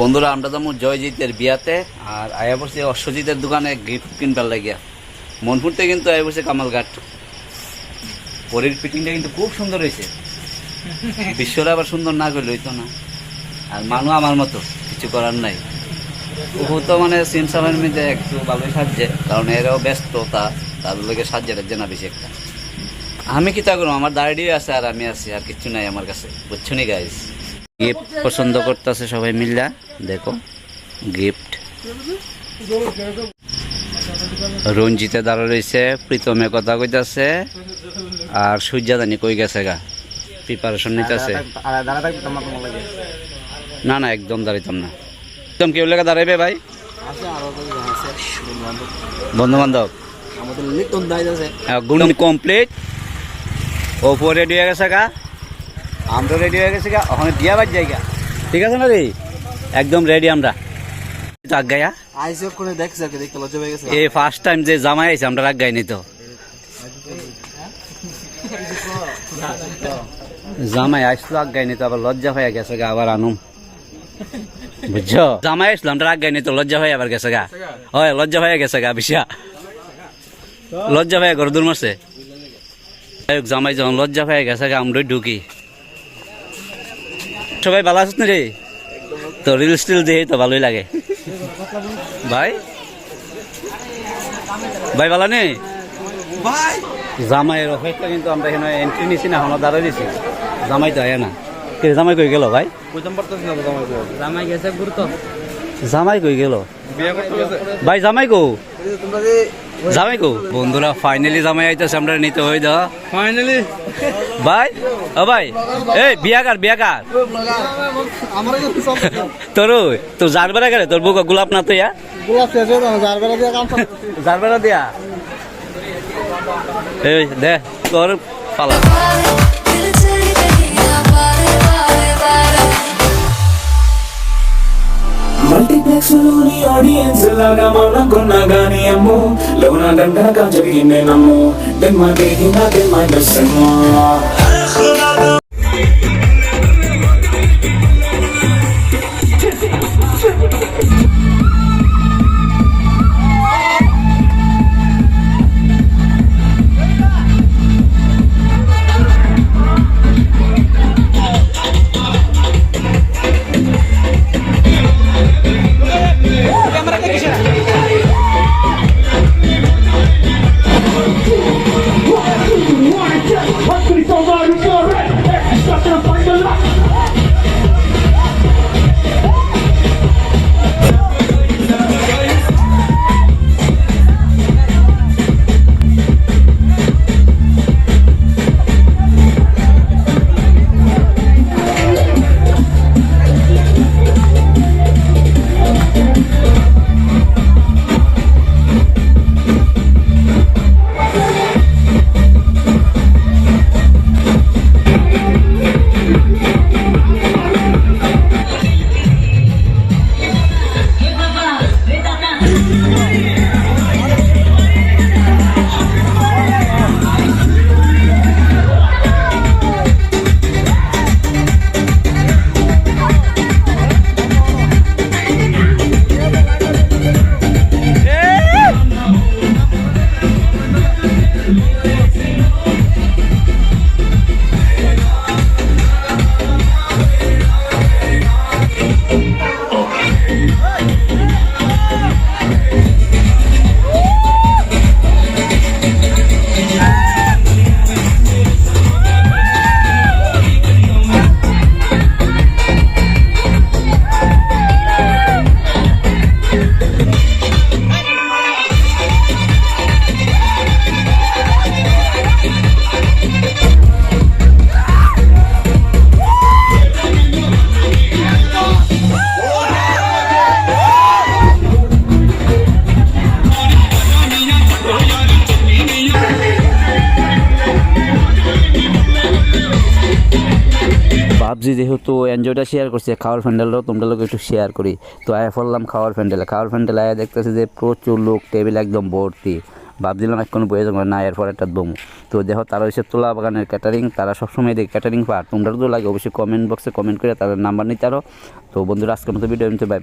বন্ধুরা আমরা যেমন জয়জিতের বিয়াতে আর আয়া পড়ছি অশ্বজিতের দোকানে গিফট কিনবার লাগিয়া মনপুরতে কিন্তু আয়া পড়ছে কামালঘাট। পরের ফিটিংটা কিন্তু খুব সুন্দর হয়েছে, বিশ্বরা আবার সুন্দর না করলে হইতো না। আর মানু আমার মতো কিছু করার নাই, ও তো মানে সিনসামের মধ্যে একটু ভালোই সাজছে, কারণ এরাও ব্যস্ততা, তাদের লোকের সাহায্য রাখছে না বেশি একটা। আমি কি তা করবো, আমার দাঁড়িয়ে আছে আর আমি আছি, আর কিচ্ছু নাই আমার কাছে, বুঝছো নি গাইস। গিফট পছন্দ করতেছে সবাই মিল্লা, দেখো গিফট। রঞ্জিতে দাঁড়া রয়েছে, প্রীতমে কথা কইতাছে, আর সূর্যাদানি কই গেছে গা, প্রিপারেশন নিতেছে। না না একদম দাঁড়াইতাম না, একদম কেউ লেখা দাঁড়াইবে ভাই, বন্ধু বান্ধব গুণ কমপ্লিট। ওপো রেডি হয়ে গেছে গা, আমরা রেডি হয়ে গেছে গা, ওখানে বিয়া বাজ জায়গা, ঠিক আছে না রে, একদম রেডি আমরা। এই ফার্স্ট টাইম যে জামাই আইছে আমরা রাগ গাইনি তো, জামাই আসলো আগ গাইনি তো, আবার লজ্জা হয়ে গেছে গা, আবার আনুম বুঝছো। জামাই আসলো আমরা রাগ গাইনি তো, লজ্জা হয়ে আবার গেছে গা, হয় লজ্জা হয়ে গেছে গা, বিশা লজ্জা হয়ে ঘর দূর মারছে। জামাই যখন লজ্জা হয়ে গেছে গা, আমরা ঢুকি। সবাই ভালো আছিস না রে, তো রিলস টিল দিয়ে তো ভালোই লাগে ভাই। ভাই ভালো নেই জামাইয়ের অপেক্ষা, কিন্তু আমরা এখানে এন্ট্রি নিছি না, এখন দাঁড়াই দিছি, জামাই তো আয় না। জামাই কই গেল ভাই? জামাই গেছে গুরুত্ব, জামাই কই গেল ভাই? জামাই কো, জামাই কো? বন্ধুরা ফাইনালি জামাই আইতেছে, আমরা নিতে হই দা ফাইনালি ভাই। ও ভাই এই বিয়াকার বিয়াকার তোর তো জারবেরা গেলে তোর বুক গোলাপ না তো, ইয়া জারবেরা দিয়া এই দে তোর পালা। మల్టీప్లెక్స్లోని ఆడియన్స్ లాగా మౌనం కొన్నగానే అమ్మో లోన దండగా జరిగిందే నమ్మో దెమ్మ దేహినా దెమ్మ దెస్సమ్మో. ভাবছি যেহেতু এনজয়টা শেয়ার করছি, খাওয়ার প্যান্ডেলটাও তোমরা লোক একটু শেয়ার করি। তো আয়া পড়লাম খাওয়ার প্যান্ডেলে, খাওয়ার প্যান্ডেলে আয়া দেখতেছি যে প্রচুর লোক, টেবিল একদম ভর্তি, ভাবছিলাম এখন বয়ে যাবো না, এরপর একটা দমু। তো দেখো তারা হচ্ছে তোলা বাগানের ক্যাটারিং, তারা সবসময় দেখে ক্যাটারিং পার, তোমরা যদি লাগে অবশ্যই কমেন্ট বক্সে কমেন্ট করে তাদের নাম্বার নিতে আরো। তো বন্ধুরা আজকের মতো ভিডিও নিতে বাই।